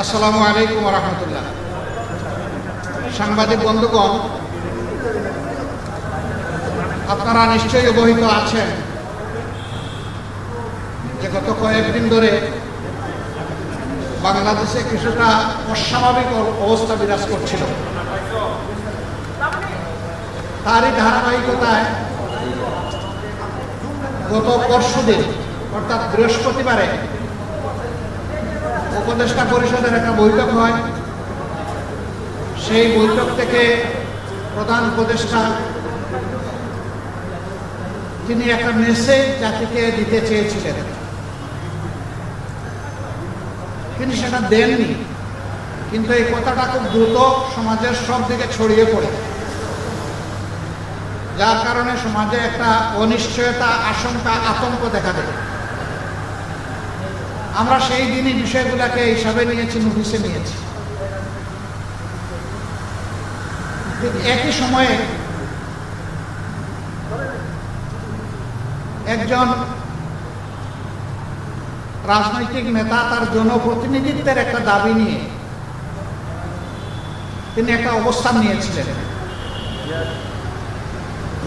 আসসালামু আলাইকুম ওয়া রাহমাতুল্লাহ। সাংবাদিক বন্ধুগণ, আপনারা নিশ্চয়ই অবহিত আছেন যে গত কয়েকদিন ধরে বাংলাদেশে কিছুটা অস্বাভাবিক অবস্থা বিরাজ করছিল। তারই ধারাবাহিকতায় গত পরশুদিন অর্থাৎ বৃহস্পতিবারে উপদেষ্টা পরিষদের একটা বৈঠক হয়। সেই বৈঠক থেকে প্রধান উপদেষ্টা তিনি একটা মেসেজ জাতিকে দিতে চেয়েছিলেন, তিনি সেটা দেননি। কিন্তু এই কথাটা খুব দ্রুত সমাজের সব দিকে ছড়িয়ে পড়ে, যার কারণে সমাজে একটা অনিশ্চয়তা, আশঙ্কা, আতঙ্ক দেখা দেয়। আমরা সেই দিনই বিষয়গুলোকে হিসাবে নিয়েছি, নোটিশে নিয়েছি। একই সময়ে একজন রাজনৈতিক নেতা তার জনপ্রতিনিধিত্বের একটা দাবি নিয়ে তিনি একটা অবস্থান নিয়েছিলেন।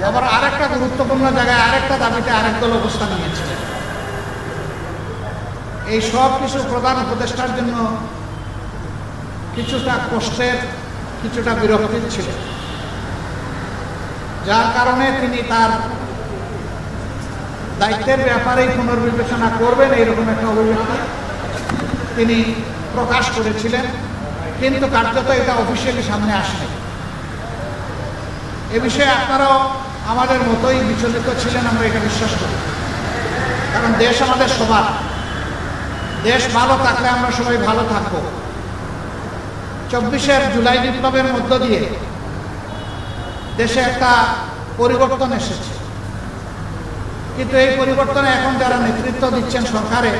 আবার আরেকটা গুরুত্বপূর্ণ জায়গায় আরেকটা দাবিতে আরেক দল অবস্থান নিয়েছিলেন। এই সব কিছু প্রধান উপদেষ্টার জন্য কিছুটা কষ্টের, কিছুটা বিরক্তির ছিল, যার কারণে তিনি তার দায়িত্বের ব্যাপারেই পুনর্বিবেচনা করবেন এইরকম একটা অভিব্যক্তি তিনি প্রকাশ করেছিলেন। কিন্তু কার্যত এটা অফিসিয়ালি সামনে আসেনি। এ বিষয়ে আপনারাও আমাদের মতোই বিচলিত ছিলেন, আমরা এটা বিশ্বাস করি। কারণ দেশ আমাদের সবার, দেশ ভালো থাকলে আমরা সবাই ভালো থাকব। 24 জুলাই বিপ্লবের মধ্য দিয়ে দেশে একটা পরিবর্তন এসেছে। কিন্তু এই পরিবর্তনে এখন যারা নেতৃত্ব দিচ্ছেন সরকারে,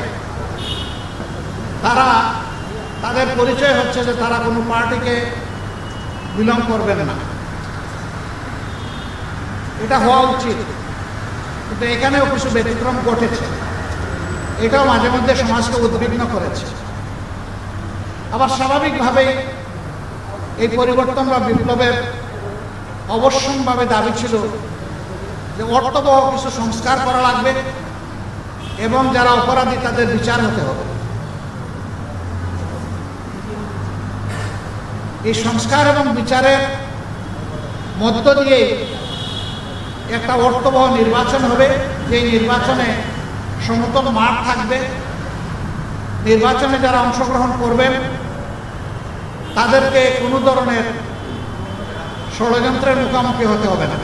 তারা তাদের পরিচয় হচ্ছে যে তারা কোনো পার্টিকে বিলং করবেন না। এটা হওয়া উচিত, কিন্তু এখানেও কিছু ব্যতিক্রম ঘটেছে। এটাও মাঝে মধ্যে সমাজকে উদ্বিগ্ন করেছে। আবার স্বাভাবিকভাবেই এই পরিবর্তন বা বিপ্লবের অবশ্যম্ভাবে দাবি ছিল যে অর্থবহ কিছু সংস্কার করা লাগবে এবং যারা অপরাধী তাদের বিচার হতে হবে। এই সংস্কার এবং বিচারের মধ্য দিয়ে একটা অর্থবহ নির্বাচন হবে, যে নির্বাচনে সমতল মাঠ থাকবে। নির্বাচনে যারা অংশগ্রহণ করবেন তাদেরকে কোনো ধরনের ষড়যন্ত্রের মুখোমুখি হতে হবে না।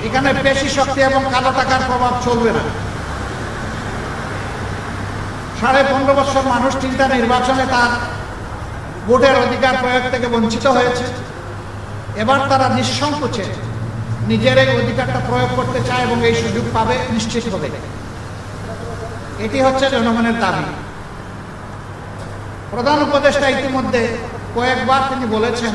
এখানে পেশি শক্তি এবং কালো টাকার প্রভাব চলবে না। 15.5 বছর মানুষ তিনটা নির্বাচনে তার ভোটের অধিকার প্রয়োগ থেকে বঞ্চিত হয়েছে। এবার তারা নিঃসংকোচে নিজের এই অধিকারটা প্রয়োগ করতে চায় এবং এই সুযোগ পাবে নিশ্চিত হবে। এটি হচ্ছে জনগণের দাবি। প্রধান উপদেষ্টা ইতিমধ্যে কয়েকবার তিনি বলেছেন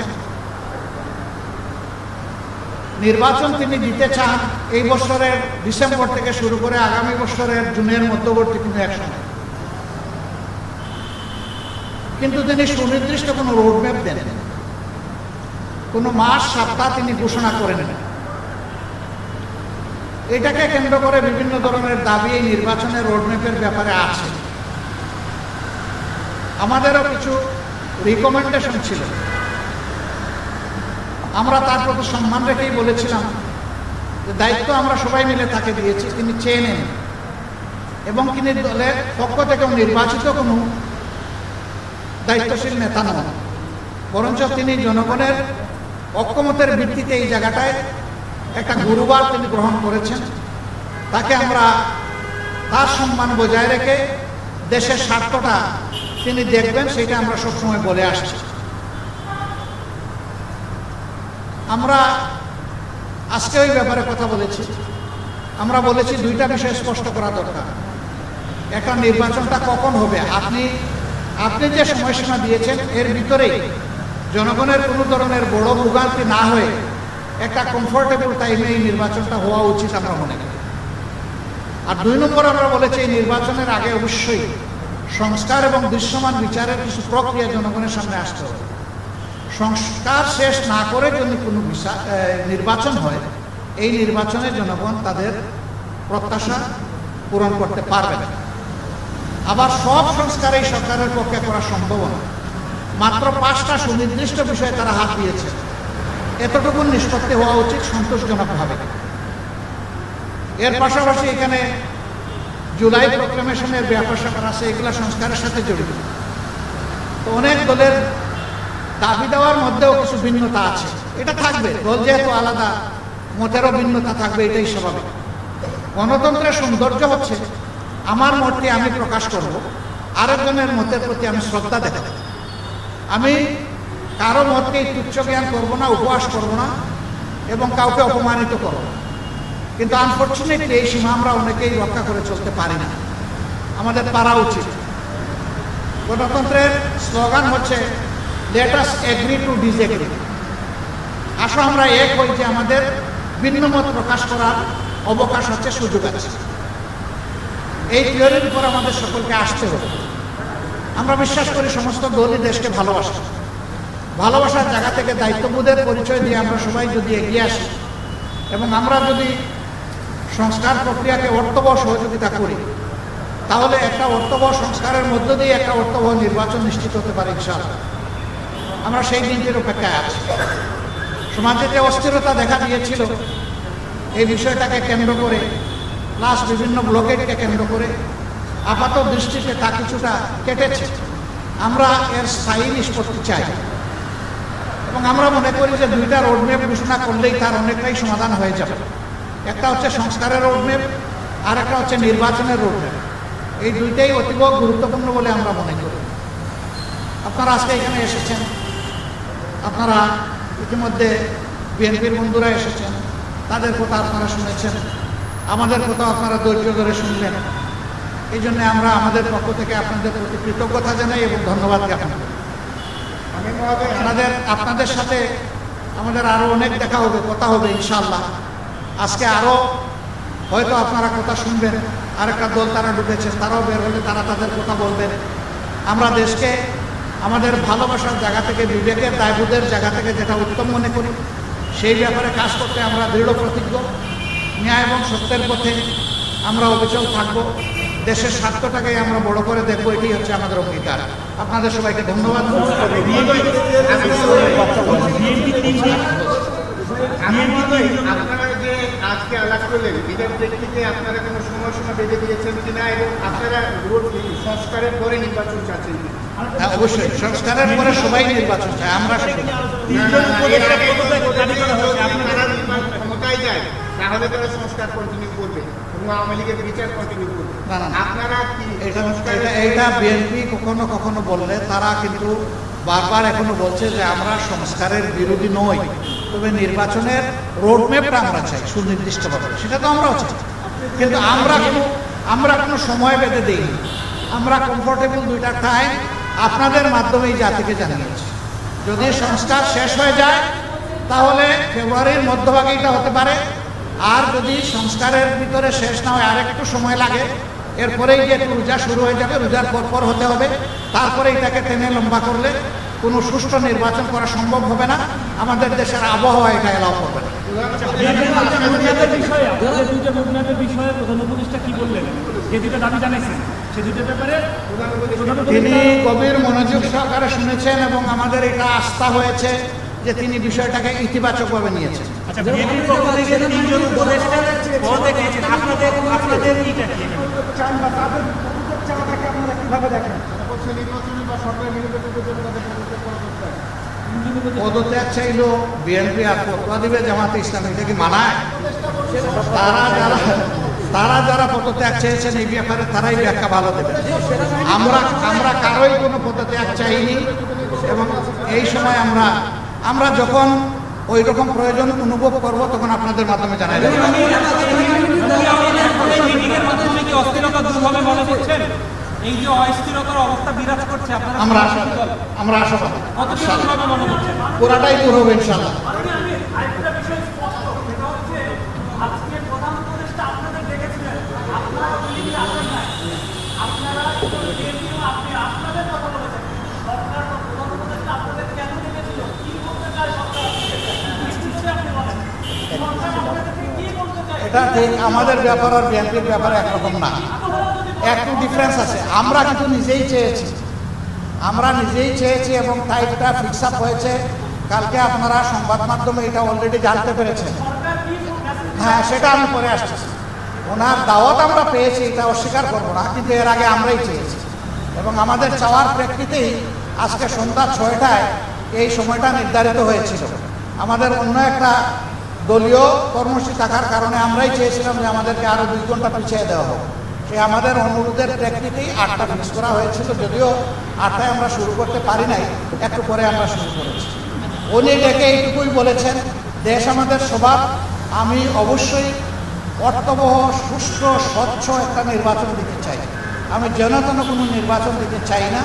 নির্বাচন তিনি দিতে চান এই বছরের ডিসেম্বর থেকে শুরু করে আগামী বছরের জুনের মধ্যবর্তী কোনো এক সময়। কিন্তু তিনি সুনির্দিষ্ট কোনো রোডম্যাপ দেন, কোনো মাস, সপ্তাহ তিনি ঘোষণা করেন না। এটাকে কেন্দ্র করে বিভিন্ন ধরনের দাবি এই নির্বাচনের রোডম্যাপের ব্যাপারে আছে। আমাদেরও কিছু রিকমেন্ডেশন ছিল, আমরা তার প্রতি সম্মান রেখেই বলেছিলাম যে দায়িত্ব আমরা সবাই মিলে তাকে দিয়েছি, তিনি চেয়ে নেন এবং তিনি দলের পক্ষ থেকেও নির্বাচিত কোনো দায়িত্বশীল নেতা নন, বরঞ্চ তিনি জনগণের ঐক্যমতের ভিত্তিতে এই জায়গাটায় একটা গুরুবার তিনি গ্রহণ করেছেন। তাকে আমরা তার সম্মান বজায় রেখে দেশের স্বার্থটা তিনি দেখবেন, সেটা আমরা সবসময় বলে আসছি। আমরা আজকে ওই ব্যাপারে কথা বলেছি। আমরা বলেছি দুইটা বিষয় স্পষ্ট করা দরকার। একটা, নির্বাচনটা কখন হবে, আপনি যে সময়সীমা দিয়েছেন এর ভিতরেই জনগণের কোনো ধরনের বড় ভোগান্তি না হয়ে একটা কমফোর্টেবল টাইমে এই নির্বাচনটা হওয়া উচিত আমরা মনে করি। আর 2 নম্বর আমরা বলেছি এই নির্বাচনের আগে অবশ্যই সংস্কার এবং দৃশ্যমান বিচারের কিছু প্রক্রিয়া জনগণের সামনে আসতে হবে। সংস্কার শেষ না করে যদি কোনো নির্বাচন হয়, এই নির্বাচনে জনগণ তাদের প্রত্যাশা পূরণ করতে পারবে না। আবার সব সংস্কার এই সরকারের পক্ষে করা সম্ভব না। মাত্র 5টা সুনির্দিষ্ট বিষয়ে তারা হাত দিয়েছে, এতটুকু নিষ্পত্তি হওয়া উচিত সন্তোষজনকভাবে। এর পাশাপাশি এখানে জুলাই প্রক্লেমেশনের ব্যাপার স্যাপার আছে, এগুলো সংস্কারের সাথে জড়িত। তো অনেক দলের দাবি দেওয়ার মধ্যেও কিছু ভিন্নতা আছে, এটা থাকবে। দল যেহেতু আলাদা, মতেরও ভিন্নতা থাকবে, এটাই স্বাভাবিক। গণতন্ত্রের সৌন্দর্য হচ্ছে আমার মতটি আমি প্রকাশ করব, আরেকজনের মতের প্রতি আমি শ্রদ্ধা দেখাব। আমি কারো মতকে তুচ্ছ জ্ঞান করবো না, উপহাস করবো না, এবং কাউকে অপমানিত করবো না। কিন্তু আনফর্চুনেটলি এই সীমা আমরা অনেকেই রক্ষা করে চলতে পারি না, আমাদের পারা উচিত। গণতন্ত্রের স্লোগান হচ্ছে let us agree to disagree. আসো আমরা এক হই যে আমাদের ভিন্ন মত প্রকাশ করার অবকাশ আছে, সুযোগ আছে। এই থিওরির উপর আমাদের সকলকে আসতে হবে। আমরা বিশ্বাস করি সমস্ত দলই দেশকে ভালোবাসে। ভালোবাসার জায়গা থেকে দায়িত্ববোধের পরিচয় দিয়ে আমরা সবাই যদি এগিয়ে আসি এবং আমরা যদি সংস্কার প্রক্রিয়াকে অর্থবহ সহযোগিতা করি, তাহলে একটা অর্থবহ সংস্কারের মধ্য দিয়ে একটা অর্থবহ নির্বাচন নিশ্চিত হতে পারে ইনশাআল্লাহ। আমরা সেই দিনটির অপেক্ষায় আছি। সমাজে যে অস্থিরতা দেখা দিয়েছিল, এই বিষয়টাকে কেন্দ্র করে প্লাস বিভিন্ন ব্লকেটকে কেন্দ্র করে আপাত দৃষ্টিতে তা কিছুটা কেটেছে। আমরা এর স্থায়ী নিষ্পত্তি চাই এবং আমরা মনে করি যে 2টা রোডম্যাপ ঘোষণা করলেই তার অনেকটাই সমাধান হয়ে যাবে। একটা হচ্ছে সংস্কারের রোডম্যাপ, আর একটা হচ্ছে নির্বাচনের রোডম্যাপ। এই দুইটাই অতীব গুরুত্বপূর্ণ বলে আমরা মনে করি। আপনারা আজকে এখানে এসেছেন, আপনারা ইতিমধ্যে বিএনপির বন্ধুরা এসেছেন, তাদের কথা আপনারা শুনেছেন, আমাদের কথা আপনারা ধৈর্য ধরে শুনলেন। এই জন্য আমরা আমাদের পক্ষ থেকে আপনাদের প্রতি কৃতজ্ঞতা জানাই এবং ধন্যবাদ জ্ঞাপন করি। আপনাদের সাথে আমাদের আরও অনেক দেখা হবে, কথা হবে ইনশাআল্লাহ। আজকে আরও হয়তো আপনারা কথা শুনবেন, আরেকটা দল তারা ঢুকেছেন, তারাও বের হলে তারা তাদের কথা বলবেন। আমরা দেশকে আমাদের ভালোবাসার জায়গা থেকে, বিবেকের দায়বোধের জায়গা থেকে যেটা উত্তম মনে করি, সেই ব্যাপারে কাজ করতে আমরা দৃঢ় প্রতিজ্ঞ। ন্যায় এবং সত্যের পথে আমরা অবিচল থাকব। দেশের স্বার্থটাকে আমরা বড় করে দেখবো, এটাই হচ্ছে আমাদের অঙ্গীকার। আপনাদের সবাইকে ধন্যবাদ। আপনারা যে আজকে আলাপ করলেন, এটার প্রেক্ষিতে আপনারা কোনো সময়সীমা বেঁধে দিয়েছেন কিনা এবং আপনারা সংস্কারের পরে নির্বাচন চাচ্ছেন কিনা? হ্যাঁ, অবশ্যই সংস্কারের পরে সবাই নির্বাচন চায়। আমরা ক্ষমতায় যায়, তাহলে তারা সংস্কার কন্টিনিউ করবে এবং আওয়ামী লীগের বিচার কন্টিনিউ করবে। আপনারা কি এটা বিএনপি কখনো কখনো বললে, তারা কিন্তু বারবার এখনো বলছে যে আমরা সংস্কারের বিরোধী নই, তবে নির্বাচনের রোডম্যাপটা আমরা চাই সুনির্দিষ্টভাবে। সেটা তো আমরাও চাই, কিন্তু আমরা কোনো সময় বেঁধে দিইনি। আমরা কমফোর্টেবল 2টা টাইম আপনাদের মাধ্যমে এই জাতিকে জানিয়েছি। যদি সংস্কার শেষ হয়ে যায় তাহলে ফেব্রুয়ারির মধ্যভাগে এটা হতে পারে, আর যদি সংস্কারের ভিতরে শেষ না হয় আরেকটু সময় লাগে, এরপরেই যে রোজা শুরু হয়ে যাবে, রোজার পর হতে হবে। তারপরে এটাকে টেনে লম্বা করলে কোনো সুষ্ঠু নির্বাচন করা সম্ভব হবে না। আমাদের দেশের আবহাওয়া এটা এলাও করবে না। তিনি গভীর মনোযোগ সহকারে শুনেছেন এবং আমাদের এটা আস্থা হয়েছে যে তিনি বিষয়টাকে ইতিবাচকভাবে নিয়েছেন। পদত্যাগ চাইল বিএনপি আর ফতোয়া দিবে জামাতে ইসলামী, এটা কি মানায়? তারা যারা পদত্যাগ চেয়েছেন এই ব্যাপারে তারাই ব্যাখ্যা ভালো দেবে। আমরা কারোই কোনো পদত্যাগ চাইনি এবং এই সময় আমরা যখন ওই রকম প্রয়োজন অনুভব করব তখন আপনাদের মাধ্যমে জানাই দেব। এই যে অস্থিরতার অবস্থা বিরাজ করছে, আমরা আশাবাদী পুরাটাই দূর হবে ইনশাআল্লাহ। আরেকটা বিষয় স্পষ্ট, সেটা হচ্ছে আজকে প্রধান উপদেষ্টা আপনাদের দেখেছিলেন, আপনারা আসেন নাই, আপনারা এটা ঠিক আমাদের ব্যাপার আর বিএনপির ব্যাপারে একরকম না, একটু ডিফারেন্স আছে। আমরা কিন্তু নিজেই চেয়েছি এবং টাইপটা ফিক্স আপ হয়েছে। কালকে আপনারা সংবাদ মাধ্যমে এটা অলরেডি জানতে পেরেছেন। হ্যাঁ, সেটা আমি পরে আসছি। ওনার দাওয়াত আমরা পেয়েছি, এটা অস্বীকার করবো না, কিন্তু এর আগে আমরাই চেয়েছি এবং আমাদের চাওয়ার প্রেক্ষিতেই আজকে সন্ধ্যা 6টায় এই সময়টা নির্ধারিত হয়েছিল। আমাদের অন্য একটা দলীয় কর্মসূচি থাকার কারণে আমরাই চেয়েছিলাম যে আমাদেরকে আরও 2 ঘন্টা পিছিয়ে দেওয়া হোক। সেই আমাদের অনুরোধের প্রেক্ষিতেই 8টা ফিক্স করা হয়েছিল, যদিও 8টায় আমরা শুরু করতে পারি নাই, একটু পরে আমরা শুরু করেছি। উনি ডেকে এইটুকুই বলেছেন, দেশ আমাদের স্বভাব, আমি অবশ্যই অর্থবহ, সুষ্ঠু, স্বচ্ছ একটা নির্বাচন দিতে চাই, আমি যেন তেন কোনো নির্বাচন দিতে চাই না।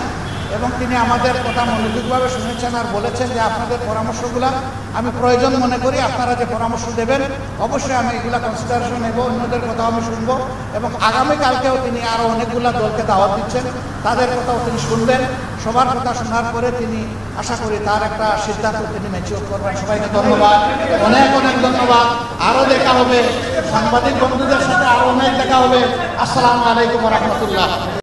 এবং তিনি আমাদের কথা মনোযোগভাবে শুনেছেন আর বলেছেন যে আপনাদের পরামর্শগুলো আমি প্রয়োজন মনে করি, আপনারা যে পরামর্শ দেবেন অবশ্যই আমি এগুলো কনসিডারেশন নেব, অন্যদের কথাও আমি শুনবো এবং আগামীকালকেও তিনি আরও অনেকগুলো দলকে দাওয়াত দিচ্ছেন, তাদের কথাও তিনি শুনবেন। সবার কথা শোনার পরে তিনি আশা করি তার একটা সিদ্ধান্ত তিনি ম্যাচিওর করবেন। সবাইকে ধন্যবাদ, অনেক অনেক ধন্যবাদ। আরও দেখা হবে, সাংবাদিক বন্ধুদের সাথে আরও অনেক দেখা হবে। আসসালামু আলাইকুম রহমতুল্লাহ।